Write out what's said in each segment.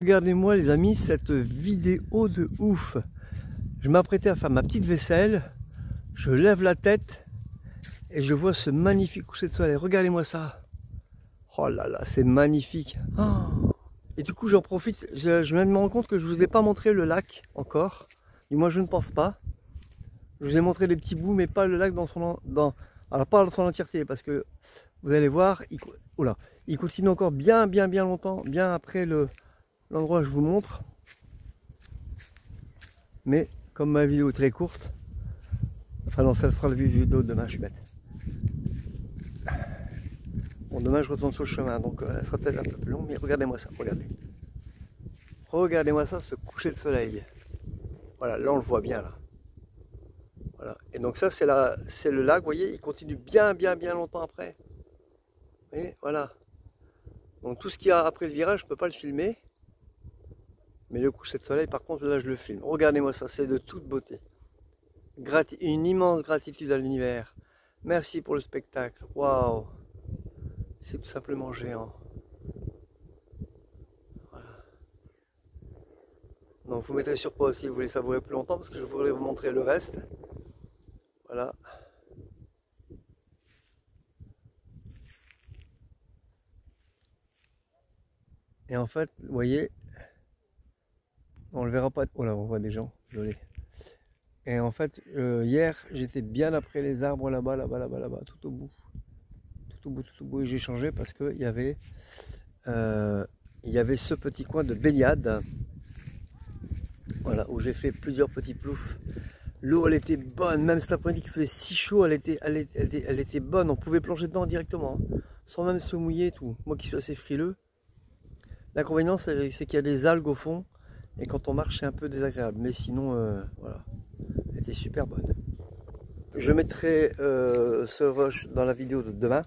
Regardez-moi les amis, cette vidéo de ouf. Je m'apprêtais à faire ma petite vaisselle, je lève la tête et je vois ce magnifique coucher de soleil. Regardez-moi ça. Oh là là, c'est magnifique. Oh. Et du coup j'en profite, je viens de me rendre compte que je vous ai pas montré le lac encore. Du moins je ne pense pas. Je vous ai montré des petits bouts mais pas le lac dans son... alors pas dans son entièreté parce que vous allez voir, il continue encore bien longtemps, bien après l'endroit que je vous montre. Mais comme ma vidéo est très courte, enfin non, ça sera la vidéo de demain, je suis bête. Bon, demain je retourne sur le chemin, donc elle sera peut-être un peu plus longue, mais regardez-moi ça, regardez. Regardez-moi ça, ce coucher de soleil. Voilà, là on le voit bien là. Voilà. Et donc ça c'est le lac, vous voyez, il continue bien longtemps après. Et voilà. Donc tout ce qu'il y a après le virage, je ne peux pas le filmer. Mais le coucher de soleil, par contre, là je le filme. Regardez-moi ça, c'est de toute beauté. Une immense gratitude à l'univers. Merci pour le spectacle. Waouh! C'est tout simplement géant. Voilà. Donc vous mettrez sur pause si vous voulez savourer plus longtemps parce que je voudrais vous montrer le reste. Voilà. Et en fait, vous voyez, on le verra pas. Oh là, on voit des gens. Désolé. Et en fait, hier, j'étais bien après les arbres là-bas, tout au bout. Tout au bout. Et j'ai changé parce qu'il y avait ce petit coin de baignade. Voilà, où j'ai fait plusieurs petits ploufs. L'eau, elle était bonne, même cet après-midi qui faisait si chaud, elle était bonne. On pouvait plonger dedans directement, hein, sans même se mouiller et tout. Moi qui suis assez frileux. L'inconvénient, c'est qu'il y a des algues au fond. Et quand on marche, c'est un peu désagréable. Mais sinon, voilà, elle était super bonne. Je mettrai ce rush dans la vidéo de demain.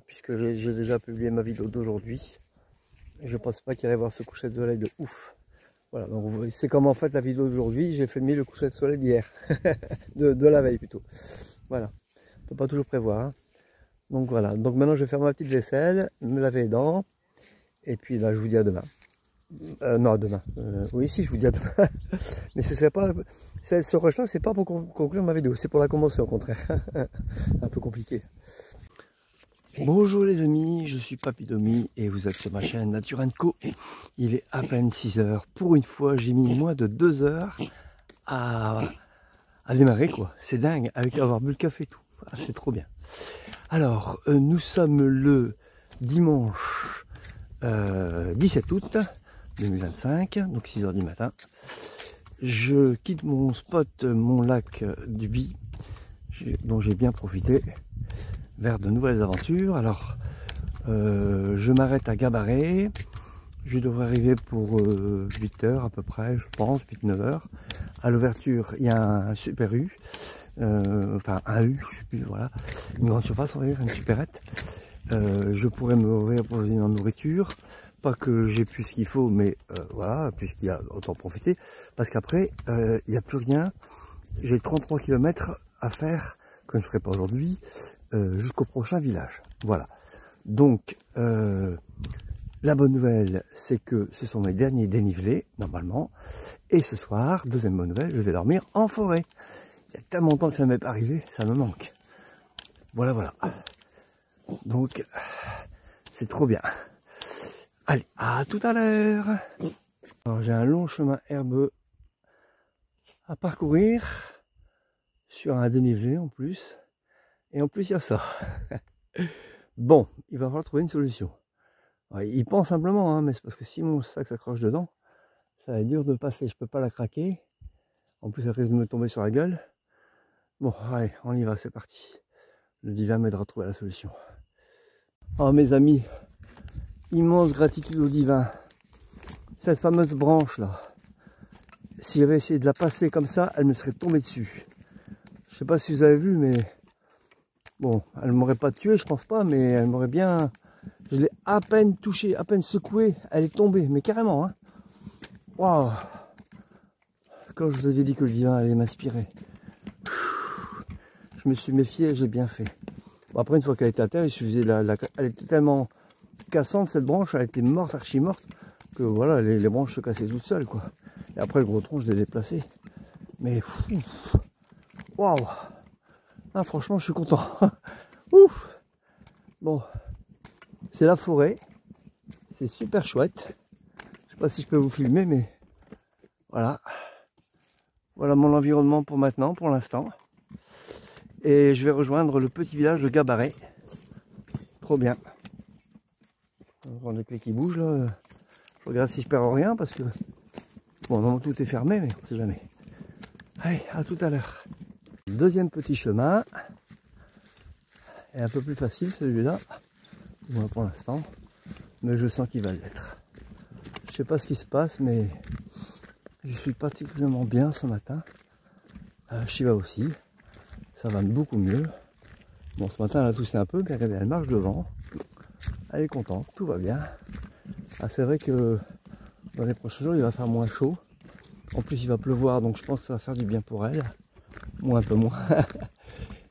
Puisque j'ai déjà publié ma vidéo d'aujourd'hui. Je pense pas qu'il allait y avoir ce coucher de soleil de ouf. Voilà, donc c'est comme en fait la vidéo d'aujourd'hui, j'ai filmé le coucher de soleil d'hier, de la veille plutôt. Voilà, on peut pas toujours prévoir. Hein. Donc voilà, donc maintenant je vais faire ma petite vaisselle, me laver les dents, et puis là je vous dis à demain. Non, à demain. Oui, si, je vous dis à demain. Mais ce rush là, c'est pas pour conclure ma vidéo, c'est pour la commencer au contraire. Un peu compliqué. Bonjour les amis, je suis Papy Domi et vous êtes sur ma chaîne Nature & Co. Il est à peine 6 h. Pour une fois, j'ai mis moins de 2 heures à démarrer quoi. C'est dingue, avec avoir bu le café et tout. Ah, c'est trop bien. Alors, nous sommes le dimanche 17 août 2025, donc 6 h du matin. Je quitte mon spot, mon lac du Bi, dont j'ai bien profité. Vers de nouvelles aventures. Alors je m'arrête à Gabarret, je devrais arriver pour 8 h à peu près, je pense, 8-9 h. À l'ouverture il y a un super U, enfin un U, je sais plus, voilà, une grande surface, on va dire, une supérette. Je pourrais me réapprovisionner en nourriture, pas que j'ai plus ce qu'il faut, mais voilà, puisqu'il y a autant profiter, parce qu'après il n'y a plus rien. J'ai 33 km à faire, que je ne ferai pas aujourd'hui, jusqu'au prochain village. Voilà. Donc, la bonne nouvelle, c'est que ce sont mes derniers dénivelés, normalement. Et ce soir, deuxième bonne nouvelle, je vais dormir en forêt. Il y a tellement longtemps que ça ne m'est pas arrivé, ça me manque. Voilà, voilà. Donc, c'est trop bien. Allez, à tout à l'heure. Alors, j'ai un long chemin herbeux à parcourir, sur un dénivelé en plus. Et en plus, il y a ça. Bon, il va falloir trouver une solution. Ouais, il pense simplement, hein, mais c'est parce que si mon sac s'accroche dedans, ça va être dur de passer. Je peux pas la craquer. En plus, elle risque de me tomber sur la gueule. Bon, allez, on y va, c'est parti. Le divin m'aidera à trouver la solution. Oh, mes amis, immense gratitude au divin. Cette fameuse branche là, si j'avais essayé de la passer comme ça, elle me serait tombée dessus. Je sais pas si vous avez vu, mais bon, elle m'aurait pas tué, je pense pas, mais elle m'aurait bien... Je l'ai à peine touché, à peine secoué, elle est tombée, mais carrément, hein. Waouh! Quand je vous avais dit que le divin allait m'inspirer. Je me suis méfié, j'ai bien fait. Bon, après, une fois qu'elle était à terre, il suffisait elle était tellement cassante, cette branche, elle était morte, archi morte, que voilà, les branches se cassaient toutes seules, quoi. Et après, le gros tronc, je l'ai déplacé. Mais, waouh! Ah, franchement, je suis content. Ouf! Bon, c'est la forêt. C'est super chouette. Je sais pas si je peux vous filmer, mais voilà. Voilà mon environnement pour maintenant, pour l'instant. Et je vais rejoindre le petit village de Gabaret. Trop bien. On prend des clés qui bougent là. Je regarde si je perds rien parce que bon, normalement tout est fermé, mais on sait jamais. Allez, à tout à l'heure. Deuxième petit chemin. Est un peu plus facile celui-là. Moi pour l'instant. Mais je sens qu'il va l'être. Je sais pas ce qui se passe, mais je suis particulièrement bien ce matin. Shiva aussi. Ça va beaucoup mieux. Bon, ce matin, elle a toussé un peu, mais regardez, elle marche devant. Elle est contente, tout va bien. Ah, c'est vrai que dans les prochains jours, il va faire moins chaud. En plus, il va pleuvoir, donc je pense que ça va faire du bien pour elle. Moi, un peu moins.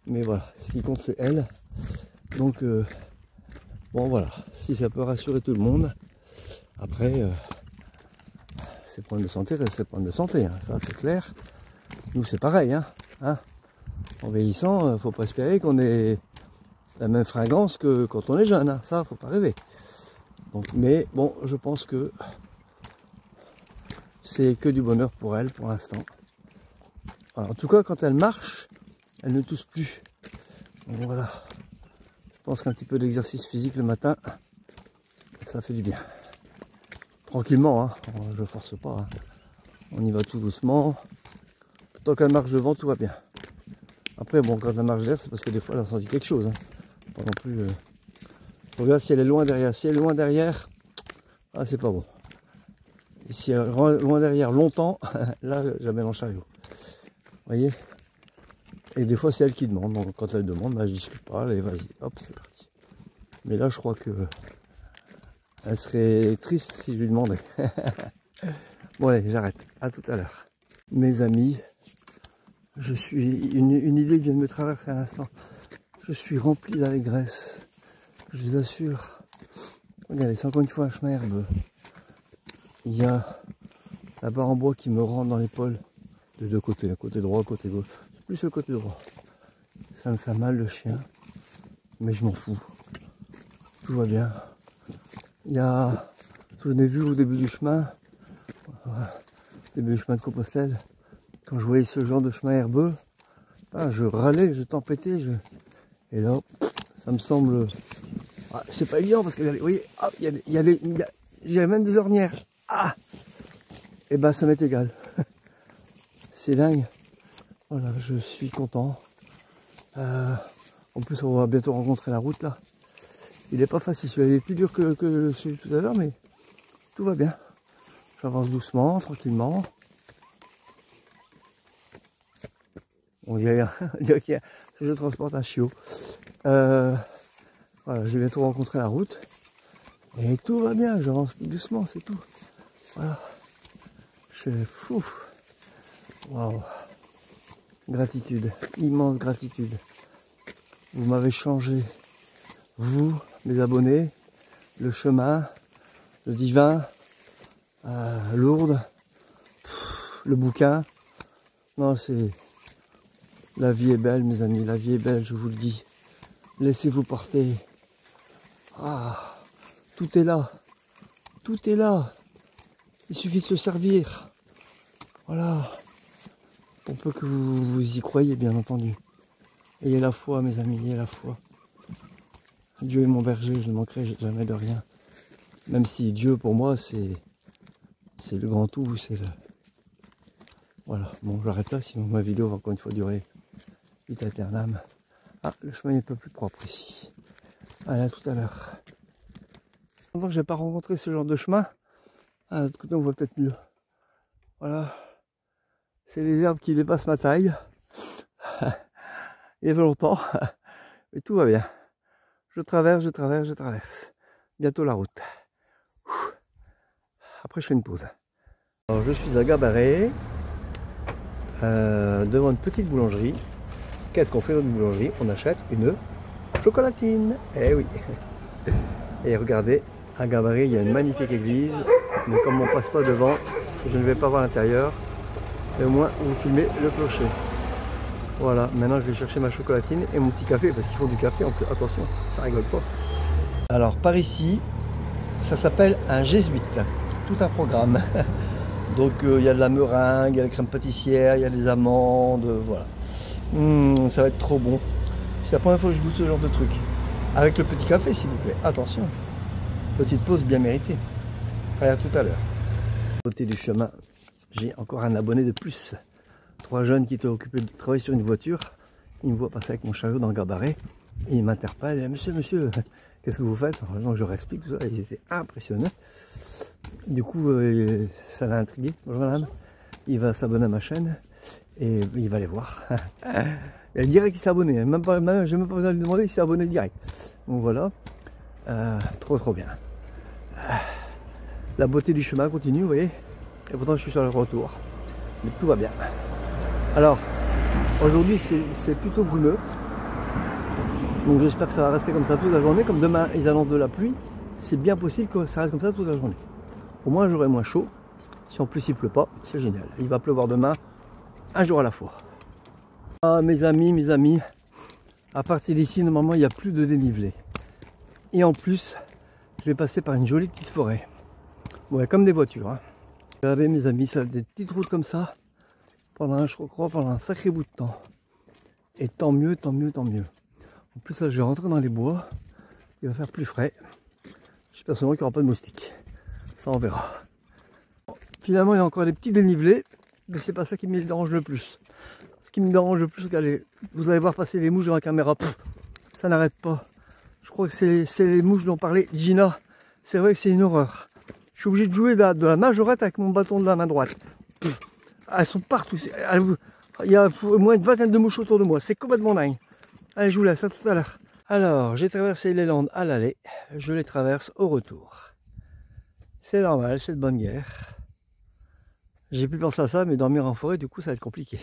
Mais voilà, ce qui compte, c'est elle. Donc, bon, voilà. Si ça peut rassurer tout le monde. Après, ces problèmes de santé restent ces problèmes de santé. Hein. Ça, c'est clair. Nous, c'est pareil. Hein. En vieillissant, faut pas espérer qu'on ait la même fringance que quand on est jeune. Hein. Ça, faut pas rêver. Donc, mais bon, je pense que c'est que du bonheur pour elle pour l'instant. En tout cas, quand elle marche, elle ne tousse plus. Donc voilà. Je pense qu'un petit peu d'exercice physique le matin, ça fait du bien. Tranquillement, hein. Je force pas. Hein. On y va tout doucement. Tant qu'elle marche devant, tout va bien. Après, bon, quand elle marche derrière, c'est parce que des fois, elle a senti quelque chose. Hein. Pas non plus. Regarde si elle est loin derrière. Si elle est loin derrière, ah, c'est pas bon. Et si elle est loin derrière longtemps, là, j'amène en chariot. Vous voyez? Et des fois, c'est elle qui demande. Donc, quand elle demande, bah, je discute pas. Allez, vas-y, hop, c'est parti. Mais là, je crois que elle serait triste si je lui demandais. Bon, allez, j'arrête. À tout à l'heure. Mes amis, je suis une idée vient de me traverser à l'instant. Je suis rempli d'allégresse. Je vous assure. Regardez, c'est encore une fois un chemin herbeux. Il y a la barre en bois qui me rentre dans l'épaule de deux côtés, côté droit, côté gauche. Plus le côté droit. Ça me fait mal le chien, mais je m'en fous. Tout va bien. Il y a, vous avez vu au début du chemin, de Compostelle, quand je voyais ce genre de chemin herbeux, je râlais, je tempêtais, et là, ça me semble, c'est pas évident parce que vous voyez, j'ai même des ornières. Et ben ça m'est égal. C'est dingue. Voilà, je suis content. En plus, on va bientôt rencontrer la route là. Il n'est pas facile, il est plus dur que celui tout à l'heure, mais tout va bien. J'avance doucement, tranquillement. On dirait que je transporte un chiot. Voilà, je vais bientôt rencontrer la route. Et tout va bien, j'avance doucement, c'est tout. Voilà. Je suis fou. Waouh. Gratitude, immense gratitude. Vous m'avez changé, vous, mes abonnés, le chemin, le divin, Lourdes, le bouquin. Non, c'est... La vie est belle, mes amis, la vie est belle, je vous le dis. Laissez-vous porter. Tout est là. Tout est là. Il suffit de se servir. Voilà. Pour peu que vous y croyez, bien entendu. Ayez la foi, mes amis, ayez la foi. Dieu est mon berger, je ne manquerai jamais de rien. Même si Dieu, pour moi, c'est le grand tout, c'est le... Voilà, bon, j'arrête là, sinon ma vidéo va encore une fois durer vite aeternam. Le chemin est un peu plus propre ici. Allez, à tout à l'heure. Longtemps que je n'ai pas rencontré ce genre de chemin. De l'autre côté, on voit peut-être mieux. Voilà. C'est les herbes qui dépassent ma taille. Il y avait longtemps. Mais tout va bien. Je traverse. Bientôt la route. Après, je fais une pause. Alors, je suis à Gabaret, devant une petite boulangerie. Qu'est-ce qu'on fait dans une boulangerie? On achète une chocolatine. Eh oui. Et regardez, à Gabaret, il y a une magnifique église. Mais comme on passe pas devant, je ne vais pas voir l'intérieur. Et au moins vous filmez le clocher. Voilà, maintenant je vais chercher ma chocolatine et mon petit café parce qu'ils font du café en plus. Attention, ça rigole pas. Alors par ici, ça s'appelle un jésuite, tout un programme. Donc il y a de la meringue, il y a la crème pâtissière, il y a des amandes, voilà. Ça va être trop bon. C'est la première fois que je goûte ce genre de truc. Avec le petit café s'il vous plaît, attention. Petite pause bien méritée. Allez, à tout à l'heure. Côté du chemin, j'ai encore un abonné de plus. 3 jeunes qui étaient occupés de travailler sur une voiture. Ils me voient passer avec mon chariot dans le gabaret. Et ils m'interpellent. Monsieur, qu'est-ce que vous faites? Donc je leur explique tout ça. Ils étaient impressionnés. Du coup, ça l'a intrigué. Bonjour madame. Il va s'abonner à ma chaîne. Et il va aller voir. Et direct il s'est abonné. Je n'ai même pas besoin de lui demander, il s'est abonné direct. Donc voilà. Trop bien. La beauté du chemin continue, vous voyez. Et pourtant je suis sur le retour. Mais tout va bien. Alors, aujourd'hui c'est plutôt brumeux. Donc j'espère que ça va rester comme ça toute la journée. Comme demain ils annoncent de la pluie, c'est bien possible que ça reste comme ça toute la journée. Au moins j'aurai moins chaud. Si en plus il pleut pas, c'est génial. Il va pleuvoir demain, un jour à la fois. Ah mes amis, à partir d'ici normalement il n'y a plus de dénivelé. Et en plus, je vais passer par une jolie petite forêt. Ouais, comme des voitures. Hein. Regardez mes amis, ça fait des petites routes comme ça. Je crois, pendant un sacré bout de temps. Et tant mieux. En plus là, je vais rentrer dans les bois. Il va faire plus frais. J'espère seulement qu'il n'y aura pas de moustiques. Ça on verra. Finalement, il y a encore des petits dénivelés. Mais c'est pas ça qui me dérange le plus. Ce qui me dérange le plus, regardez, vous allez voir passer les mouches dans la caméra. Ça n'arrête pas. Je crois que c'est les mouches dont parlait Gina. C'est vrai que c'est une horreur. Je suis obligé de jouer de la majorette avec mon bâton de la main droite. Elles sont partout. Il y a au moins une vingtaine de mouches autour de moi. C'est complètement dingue. Allez, je vous laisse, à tout à l'heure. Alors, j'ai traversé les Landes à l'aller. Je les traverse au retour. C'est normal, c'est de bonne guerre. J'ai pu penser à ça, mais dormir en forêt, du coup, ça va être compliqué.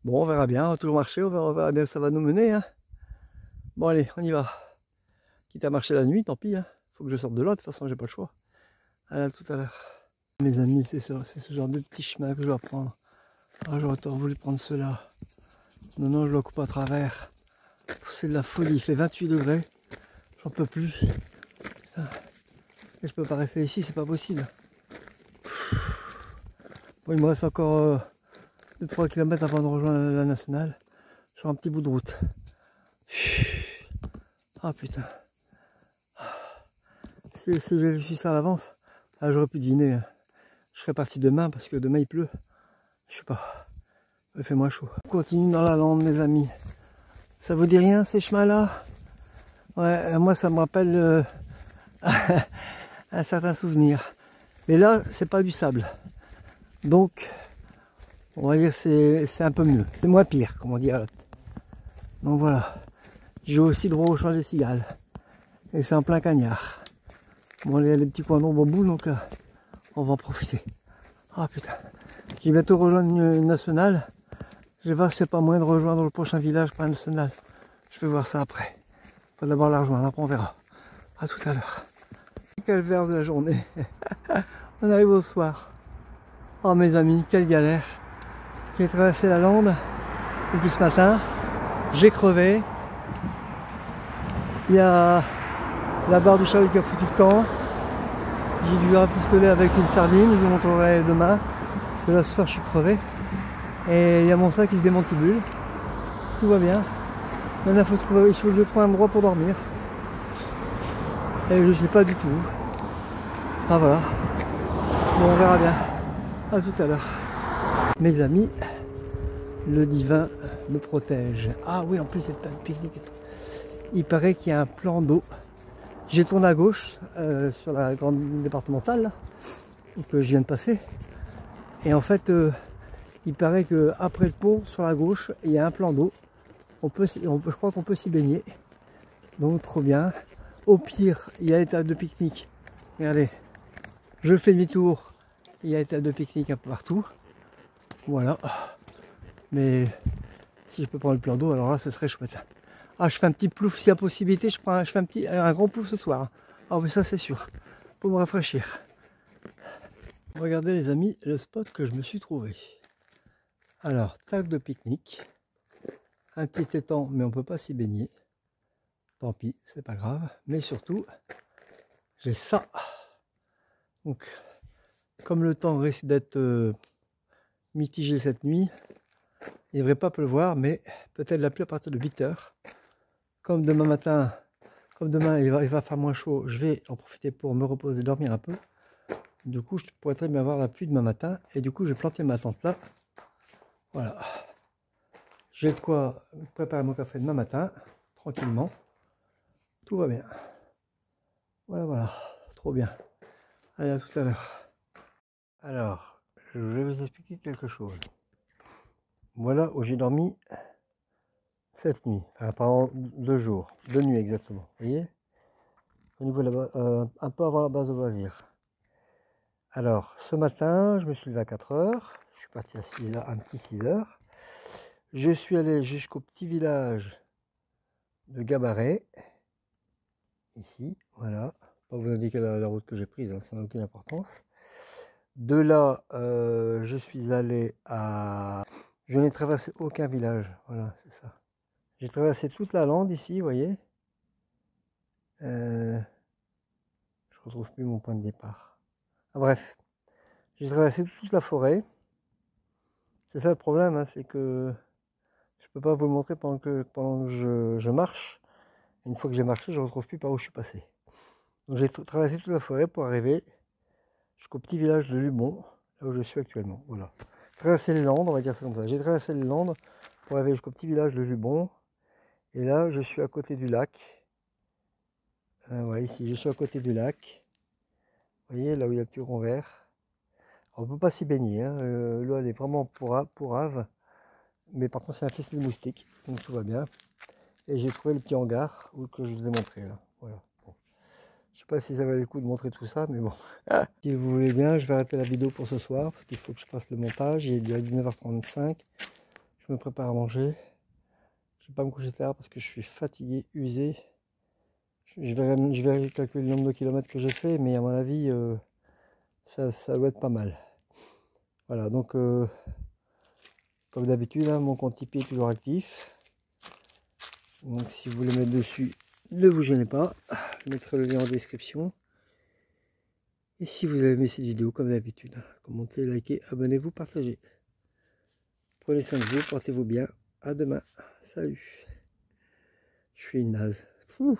Bon, on verra bien. On va toujours marcher. On verra bien où ça va nous mener. Hein. Bon, allez, on y va. Quitte à marcher la nuit, tant pis. Hein. Faut que je sorte de là. De toute façon, j'ai pas le choix. Allez, à tout à l'heure. Mes amis, c'est ce genre de petit chemin que je dois prendre. Ah, j'aurais tant voulu prendre cela. Non, je dois couper à travers. C'est de la folie. Il fait 28 degrés. J'en peux plus. Putain. Et je peux pas rester ici, c'est pas possible. Bon, il me reste encore 2-3 km avant de rejoindre la nationale. Je suis un petit bout de route. Ah putain. Si j'avais su ça à l'avance, j'aurais pu deviner. Hein. Je serais parti demain parce que demain il pleut. Je sais pas. Il fait moins chaud. On continue dans la lande, mes amis. Ça vous dit rien ces chemins-là? Ouais, moi ça me rappelle un certain souvenir. Mais là, c'est pas du sable. Donc, on va dire c'est un peu mieux. C'est moins pire, comme on dit à l'autre. Donc voilà. J'ai aussi droit au champ des cigales. Et c'est en plein cagnard. Bon, il y a les petits coins d'ombre au bout, donc on va en profiter. Ah putain. J'ai bientôt rejoindre une nationale. Je vais voir si c'est pas moyen de rejoindre le prochain village par national. Je vais voir ça après. Faut d'abord la rejoindre, après on verra. À tout à l'heure. Quel verre de la journée. On arrive au soir. Oh mes amis, quelle galère. J'ai traversé la lande depuis ce matin. J'ai crevé. Il y a la barre du chalut qui a foutu le camp. J'ai dû rapistoler avec une sardine, je vous montrerai demain. Parce que là ce soir je suis crevé. Et il y a mon sac qui se démantibule. Tout va bien. Maintenant il faut que je trouve un endroit pour dormir. Et je ne sais pas du tout. Ah voilà. Bon, on verra bien. À tout à l'heure. Mes amis, le divin me protège. Ah oui, en plus c'est un pique-nique et tout. Il paraît qu'il y a un plan d'eau. J'ai tourné à gauche sur la grande départementale là, que je viens de passer. Et en fait, il paraît qu'après le pont, sur la gauche, il y a un plan d'eau. Je crois qu'on peut s'y baigner. Donc trop bien. Au pire, il y a l'étape de pique-nique. Regardez, je fais demi-tour. Il y a l'étape de pique-nique un peu partout. Voilà. Mais si je peux prendre le plan d'eau, alors là, ce serait chouette. Ah, je fais un petit plouf, s'il y a possibilité, je fais un grand plouf ce soir. Ah oui, ça c'est sûr. Pour me rafraîchir. Regardez les amis, le spot que je me suis trouvé. Alors, table de pique-nique. Un petit étang, mais on peut pas s'y baigner. Tant pis, c'est pas grave. Mais surtout, j'ai ça. Donc, comme le temps risque d'être mitigé cette nuit, il ne devrait pas pleuvoir, mais peut-être la pluie à partir de 8 heures. Comme demain matin, comme demain il va faire moins chaud, je vais en profiter pour me reposer, dormir un peu. Du coup, je pourrais très bien avoir la pluie demain matin. Et du coup, j'ai planté ma tente là. Voilà. J'ai de quoi préparer mon café demain matin, tranquillement. Tout va bien. Voilà, voilà. Trop bien. Allez, à tout à l'heure. Alors, je vais vous expliquer quelque chose. Voilà où j'ai dormi cette nuit. Enfin, pendant 2 jours. 2 nuits exactement. Vous voyez? Au niveau de un peu avant la base de loisirs. Alors, ce matin, je me suis levé à 4 heures. Je suis parti à 6 heures, un petit 6 heures. Je suis allé jusqu'au petit village de Gabaret. Ici, voilà. Pas vous indiquer la route que j'ai prise, hein, ça n'a aucune importance. De là, je suis allé à... Je n'ai traversé aucun village, voilà, c'est ça. J'ai traversé toute la lande ici, vous voyez. Je retrouve plus mon point de départ. Ah, bref, j'ai traversé toute la forêt. C'est ça le problème, hein, c'est que je peux pas vous le montrer pendant que je marche. Une fois que j'ai marché, je ne retrouve plus par où je suis passé. Donc j'ai traversé toute la forêt pour arriver jusqu'au petit village de Lubon, là où je suis actuellement. Voilà. Traverser les Landes, on va dire ça comme ça. J'ai traversé les Landes pour arriver jusqu'au petit village de Lubon. Et là, je suis à côté du lac. Ouais, ici, je suis à côté du lac. Vous voyez, là où il y a le petit rond vert. On ne peut pas s'y baigner, hein. L'eau, elle est vraiment pourrave. Mais par contre, c'est infesté de moustiques, donc tout va bien. Et j'ai trouvé le petit hangar que je vous ai montré là. Voilà. Bon. Je sais pas si ça valait le coup de montrer tout ça, mais bon. Si vous voulez bien, je vais arrêter la vidéo pour ce soir, parce qu'il faut que je fasse le montage. Il est déjà 19h35. Je me prépare à manger. Je ne vais pas me coucher tard parce que je suis fatigué, usé. Je vais calculer le nombre de kilomètres que j'ai fait, mais à mon avis, ça doit être pas mal. Voilà, donc comme d'habitude, hein, mon compte Tipeee est toujours actif. Donc si vous voulez mettre dessus, ne vous gênez pas. Je mettrai le lien en description. Et si vous avez aimé cette vidéo, comme d'habitude, commentez, likez, abonnez-vous, partagez. Prenez soin de vous, portez-vous bien. À demain. Salut. Je suis une naze. Ouh.